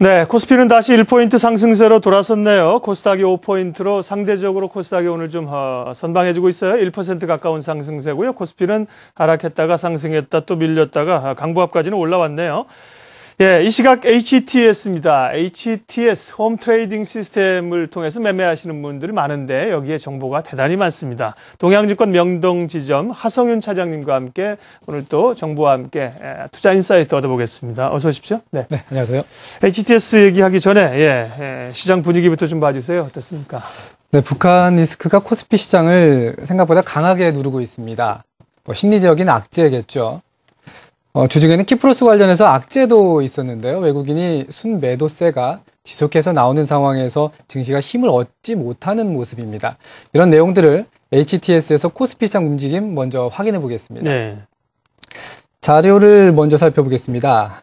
네, 코스피는 다시 1포인트 상승세로 돌아섰네요. 코스닥이 5포인트로 상대적으로 코스닥이 오늘 좀 선방해주고 있어요. 1% 가까운 상승세고요. 코스피는 하락했다가 상승했다 또 밀렸다가 강보합까지는 올라왔네요. 예, 이 시각 HTS입니다. HTS 홈 트레이딩 시스템을 통해서 매매하시는 분들이 많은데 여기에 정보가 대단히 많습니다. 동양증권 명동지점 하성윤 차장님과 함께 오늘 또 정보와 함께 투자 인사이트 얻어보겠습니다. 어서 오십시오. 네, 안녕하세요. HTS 얘기하기 전에 시장 분위기부터 좀 봐주세요. 어떻습니까? 네, 북한 리스크가 코스피 시장을 생각보다 강하게 누르고 있습니다. 심리적인 악재겠죠. 주중에는 키프로스 관련해서 악재도 있었는데요. 외국인이 순매도세가 지속해서 나오는 상황에서 증시가 힘을 얻지 못하는 모습입니다. 이런 내용들을 HTS에서 코스피 시장 움직임 먼저 확인해 보겠습니다. 네. 자료를 먼저 살펴보겠습니다.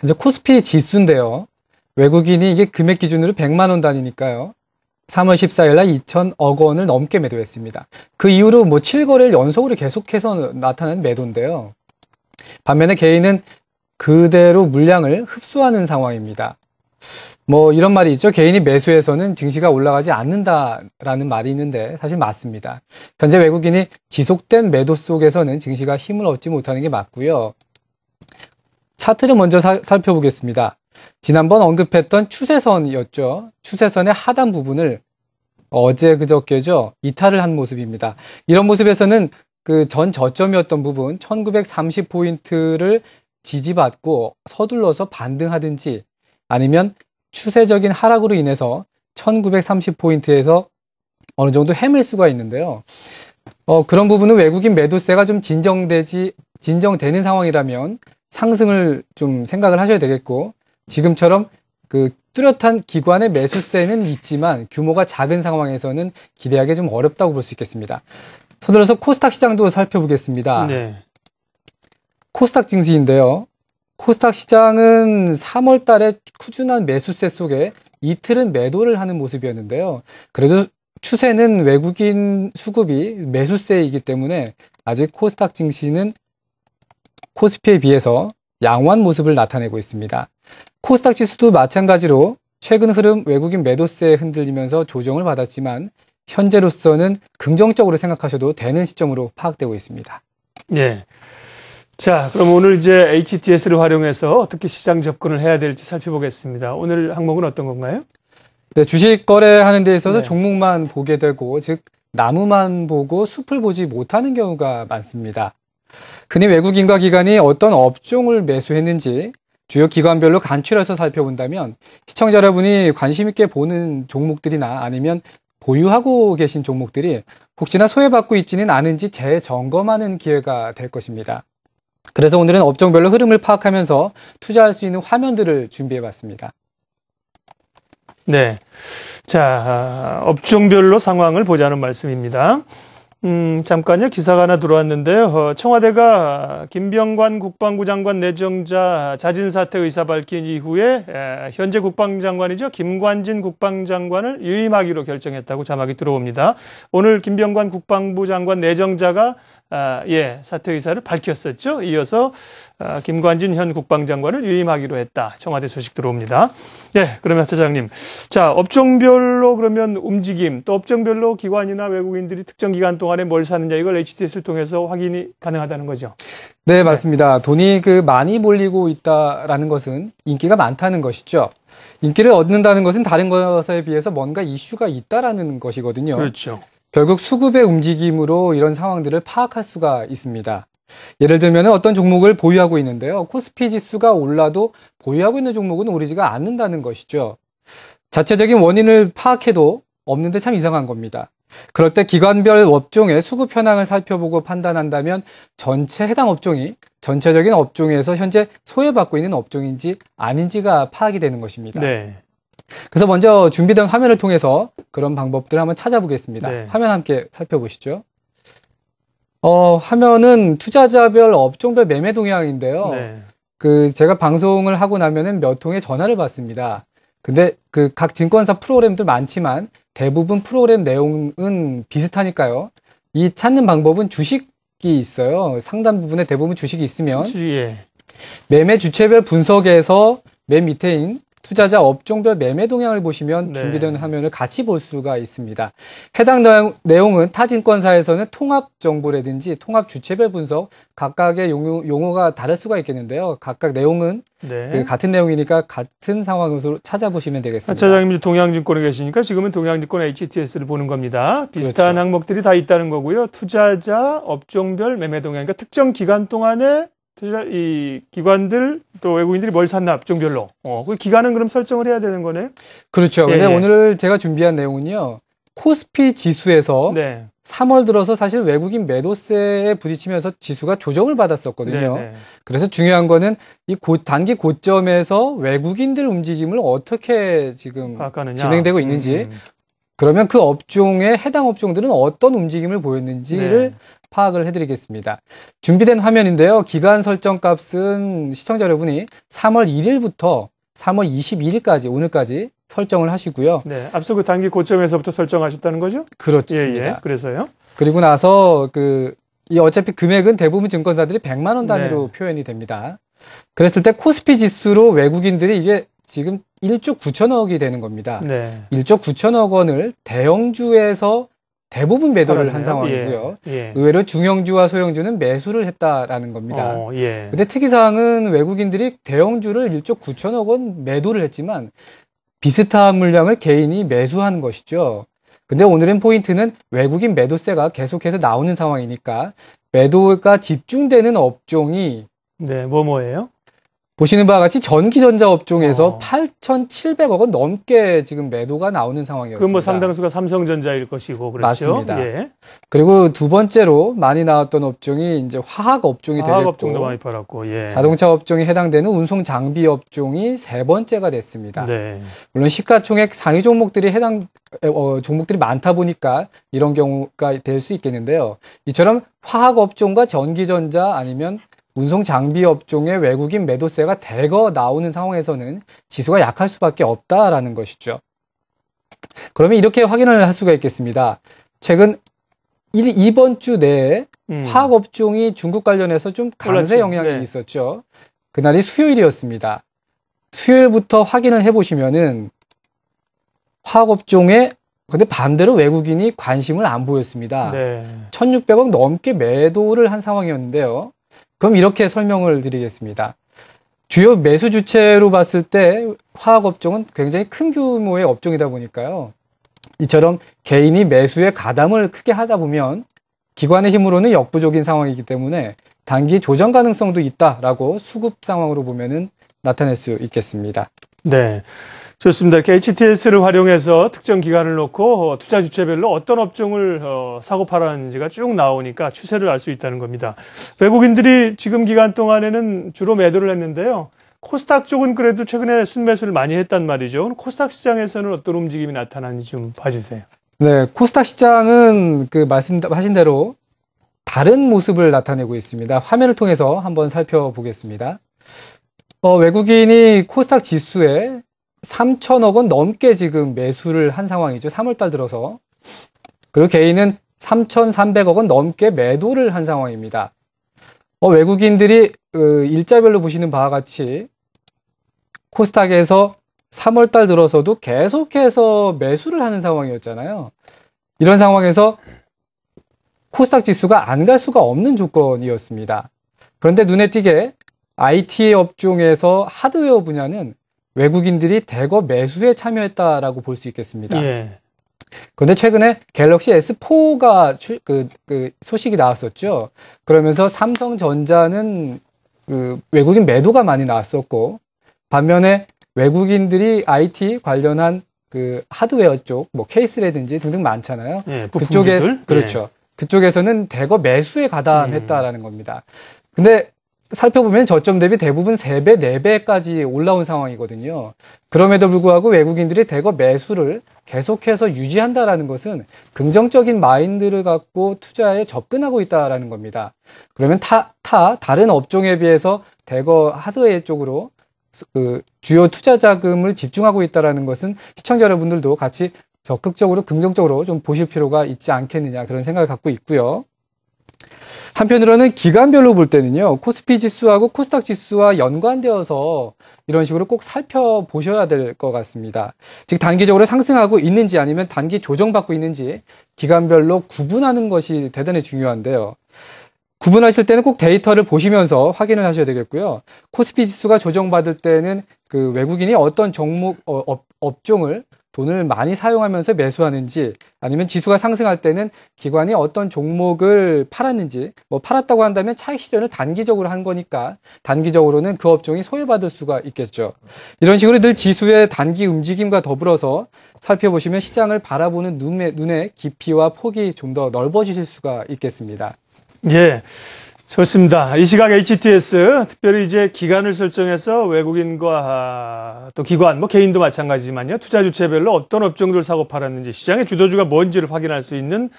이제 코스피 지수인데요. 외국인이 이게 금액 기준으로 100만 원 단위니까요. 3월 14일 날 2천억 원을 넘게 매도했습니다. 그 이후로 7거래를 연속으로 계속해서 나타난 매도인데요. 반면에 개인은 그대로 물량을 흡수하는 상황입니다. 이런 말이 있죠. 개인이 매수해서는 증시가 올라가지 않는다라는 말이 있는데 사실 맞습니다. 현재 외국인이 지속된 매도 속에서는 증시가 힘을 얻지 못하는 게 맞고요. 차트를 먼저 살펴보겠습니다. 지난번 언급했던 추세선이었죠. 추세선의 하단 부분을 어제 그저께죠. 이탈을 한 모습입니다. 이런 모습에서는 그 전 저점이었던 부분 1930포인트를 지지받고 서둘러서 반등하든지 아니면 추세적인 하락으로 인해서 1930포인트에서 어느 정도 헤맬 수가 있는데요. 그런 부분은 외국인 매도세가 좀 진정되는 상황이라면 상승을 좀 생각을 하셔야 되겠고, 지금처럼 그 뚜렷한 기관의 매수세는 있지만 규모가 작은 상황에서는 기대하기 좀 어렵다고 볼 수 있겠습니다. 서둘러서 코스닥 시장도 살펴보겠습니다. 네. 코스닥 증시인데요. 코스닥 시장은 3월 달에 꾸준한 매수세 속에 이틀은 매도를 하는 모습이었는데요. 그래도 추세는 외국인 수급이 매수세이기 때문에 아직 코스닥 증시는 코스피에 비해서 양호한 모습을 나타내고 있습니다. 코스닥 지수도 마찬가지로 최근 흐름 외국인 매도세에 흔들리면서 조정을 받았지만 현재로서는 긍정적으로 생각하셔도 되는 시점으로 파악되고 있습니다. 네. 자, 그럼 오늘 이제 HTS를 활용해서 어떻게 시장 접근을 해야 될지 살펴보겠습니다. 오늘 항목은 어떤 건가요? 네, 주식 거래하는 데 있어서 종목만 보게 되고, 즉 나무만 보고 숲을 보지 못하는 경우가 많습니다. 흔히 외국인과 기관이 어떤 업종을 매수했는지 주요 기관별로 간추려서 살펴본다면 시청자 여러분이 관심 있게 보는 종목들이나 아니면 보유하고 계신 종목들이 혹시나 소외받고 있지는 않은지 재점검하는 기회가 될 것입니다. 그래서 오늘은 업종별로 흐름을 파악하면서 투자할 수 있는 화면들을 준비해봤습니다. 네, 자, 업종별로 상황을 보자는 말씀입니다. 잠깐요. 기사가 하나 들어왔는데요. 청와대가 김병관 국방부 장관 내정자 자진 사퇴 의사 밝힌 이후에 현재 국방장관이죠. 김관진 국방장관을 유임하기로 결정했다고 자막이 들어옵니다. 오늘 김병관 국방부 장관 내정자가 사퇴 의사를 밝혔었죠. 이어서 김관진 현 국방장관을 유임하기로 했다. 청와대 소식 들어옵니다. 예, 그러면 차장님, 자, 업종별로 그러면 움직임, 또 업종별로 기관이나 외국인들이 특정 기간 동안에 뭘 사느냐, 이걸 HTS를 통해서 확인이 가능하다는 거죠. 네, 맞습니다. 돈이 많이 몰리고 있다라는 것은 인기가 많다는 것이죠. 인기를 얻는다는 것은 다른 것에 비해서 뭔가 이슈가 있다라는 것이거든요. 그렇죠. 결국 수급의 움직임으로 이런 상황들을 파악할 수가 있습니다. 예를 들면 어떤 종목을 보유하고 있는데요. 코스피 지수가 올라도 보유하고 있는 종목은 오르지가 않는다는 것이죠. 자체적인 원인을 파악해도 없는데 참 이상한 겁니다. 그럴 때 기관별 업종의 수급 현황을 살펴보고 판단한다면 해당 업종이 전체적인 업종에서 현재 소외받고 있는 업종인지 아닌지가 파악이 되는 것입니다. 네. 그래서 먼저 준비된 화면을 통해서 그런 방법들을 한번 찾아보겠습니다. 네. 화면 함께 살펴보시죠. 화면은 투자자별 업종별 매매 동향인데요. 네. 제가 방송을 하고 나면은 몇 통의 전화를 받습니다. 근데 각 증권사 프로그램들 많지만 대부분 프로그램 내용은 비슷하니까요. 이 찾는 방법은 주식이 있어요. 상단 부분에 대부분 주식이 있으면 매매 주체별 분석에서 맨 밑에인 투자자 업종별 매매 동향을 보시면 네. 준비된 화면을 같이 볼 수가 있습니다. 해당 내용은 타 증권사에서는 통합 정보라든지 통합 주체별 분석, 각각의 용어가 다를 수가 있겠는데요. 각각 내용은 네. 같은 내용이니까 같은 상황으로 찾아보시면 되겠습니다. 차장님이 동양증권에 계시니까 지금은 동양증권 HTS를 보는 겁니다. 비슷한 그렇죠. 항목들이 다 있다는 거고요. 투자자 업종별 매매 동향, 그러니까 특정 기간 동안에 이 기관들 또 외국인들이 뭘 샀나 업종별로. 그 기간은 그럼 설정을 해야 되는 거네요. 그렇죠. 근데 예, 예. 오늘 제가 준비한 내용은요. 코스피 지수에서 네. 3월 들어서 사실 외국인 매도세에 부딪히면서 지수가 조정을 받았었거든요. 네, 네. 그래서 중요한 거는 이 단기 고점에서 외국인들 움직임을 어떻게 지금 파악하느냐. 진행되고 있는지, 그러면 그 업종에 해당 업종들은 어떤 움직임을 보였는지를 네. 파악을 해드리겠습니다. 준비된 화면인데요. 기간 설정 값은 시청자 여러분이 3월 1일부터 3월 22일까지 오늘까지 설정을 하시고요. 네. 앞서 그 단기 고점에서부터 설정하셨다는 거죠? 그렇습니다. 예, 예. 그래서요? 그리고 나서 이 어차피 금액은 대부분 증권사들이 100만 원 단위로 네. 표현이 됩니다. 그랬을 때 코스피 지수로 외국인들이 이게 지금 1조 9천억이 되는 겁니다. 네. 1조 9천억 원을 대형주에서 대부분 매도를 한 상황이고요. 예, 예. 의외로 중형주와 소형주는 매수를 했다라는 겁니다. 예. 근데 특이사항은 외국인들이 대형주를 1조 9천억 원 매도를 했지만 비슷한 물량을 개인이 매수하는 것이죠. 근데 오늘은 포인트는 외국인 매도세가 계속해서 나오는 상황이니까 매도가 집중되는 업종이 네, 뭐예요? 보시는 바와 같이 전기전자 업종에서 8,700억 8,700억 원 넘게 지금 매도가 나오는 상황이었습니다. 그 상당수가 삼성전자일 것이고 그렇죠. 맞습니다. 예. 그리고 두 번째로 많이 나왔던 업종이 이제 화학 업종이 되겠고, 화학 업종도 많이 팔았고, 예. 자동차 업종에 해당되는 운송 장비 업종이 세 번째가 됐습니다. 네. 물론 시가총액 상위 종목들이 종목들이 많다 보니까 이런 경우가 될 수 있겠는데요. 이처럼 화학 업종과 전기전자 아니면 운송 장비 업종의 외국인 매도세가 대거 나오는 상황에서는 지수가 약할 수밖에 없다라는 것이죠. 그러면 이렇게 확인을 할 수가 있겠습니다. 최근 이번 주 내에 화학 업종이 중국 관련해서 좀 강세 영향이 네. 있었죠. 그날이 수요일이었습니다. 수요일부터 확인을 해보시면은 화학 업종에 근데 반대로 외국인이 관심을 안 보였습니다. 네. 1,600억 넘게 매도를 한 상황이었는데요. 그럼 이렇게 설명을 드리겠습니다. 주요 매수 주체로 봤을 때 화학업종은 굉장히 큰 규모의 업종이다 보니까요. 이처럼 개인이 매수에 가담을 크게 하다 보면 기관의 힘으로는 역부족인 상황이기 때문에 단기 조정 가능성도 있다라고 수급 상황으로 보면은 나타낼 수 있겠습니다. 네. 좋습니다. 이렇게 HTS를 활용해서 특정 기간을 놓고 투자 주체별로 어떤 업종을 사고 팔았는지가 쭉 나오니까 추세를 알 수 있다는 겁니다. 외국인들이 지금 기간 동안에는 주로 매도를 했는데요. 코스닥 쪽은 그래도 최근에 순매수를 많이 했단 말이죠. 코스닥 시장에서는 어떤 움직임이 나타나는지 좀 봐주세요. 네, 코스닥 시장은 말씀하신 대로 다른 모습을 나타내고 있습니다. 화면을 통해서 한번 살펴보겠습니다. 외국인이 코스닥 지수에 3천억 원 넘게 지금 매수를 한 상황이죠. 3월달 들어서. 그리고 개인은 3,300억 원 넘게 매도를 한 상황입니다. 외국인들이 일자별로 보시는 바와 같이 코스닥에서 3월달 들어서도 계속해서 매수를 하는 상황이었잖아요. 이런 상황에서 코스닥 지수가 안 갈 수가 없는 조건이었습니다. 그런데 눈에 띄게 IT 업종에서 하드웨어 분야는 외국인들이 대거 매수에 참여했다라고 볼 수 있겠습니다. 예. 그런데 최근에 갤럭시 S4가 소식이 나왔었죠. 그러면서 삼성전자는 외국인 매도가 많이 나왔었고, 반면에 외국인들이 IT 관련한 하드웨어 쪽, 케이스라든지 등등 많잖아요. 예, 그쪽에 그렇죠. 예. 그쪽에서는 대거 매수에 가담했다라는 겁니다. 근데 살펴보면 저점 대비 대부분 3배, 4배까지 올라온 상황이거든요. 그럼에도 불구하고 외국인들이 대거 매수를 계속해서 유지한다라는 것은 긍정적인 마인드를 갖고 투자에 접근하고 있다라는 겁니다. 그러면 다른 업종에 비해서 대거 하드웨어 쪽으로 주요 투자 자금을 집중하고 있다라는 것은 시청자 여러분들도 같이 적극적으로 긍정적으로 좀 보실 필요가 있지 않겠느냐 그런 생각을 갖고 있고요. 한편으로는 기간별로 볼 때는요, 코스피 지수하고 코스닥 지수와 연관되어서 이런 식으로 꼭 살펴보셔야 될 것 같습니다. 즉, 단기적으로 상승하고 있는지 아니면 단기 조정받고 있는지 기간별로 구분하는 것이 대단히 중요한데요. 구분하실 때는 꼭 데이터를 보시면서 확인을 하셔야 되겠고요. 코스피 지수가 조정받을 때는 그 외국인이 어떤 종목, 업종을 돈을 많이 사용하면서 매수하는지, 아니면 지수가 상승할 때는 기관이 어떤 종목을 팔았는지, 뭐 팔았다고 한다면 차익 실현을 단기적으로 한 거니까 단기적으로는 그 업종이 소외받을 수가 있겠죠. 이런 식으로 늘 지수의 단기 움직임과 더불어서 살펴보시면 시장을 바라보는 눈의 깊이와 폭이 좀 더 넓어지실 수가 있겠습니다. 예, 좋습니다. 이 시각 HTS, 특별히 이제 기간을 설정해서 외국인과 또 기관, 뭐 개인도 마찬가지지만요. 투자 주체별로 어떤 업종들 사고 팔았는지, 시장의 주도주가 뭔지를 확인할 수 있는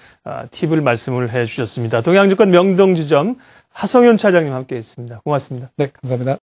팁을 말씀을 해 주셨습니다. 동양증권 명동지점 하성윤 차장님 함께 했습니다. 고맙습니다. 네, 감사합니다.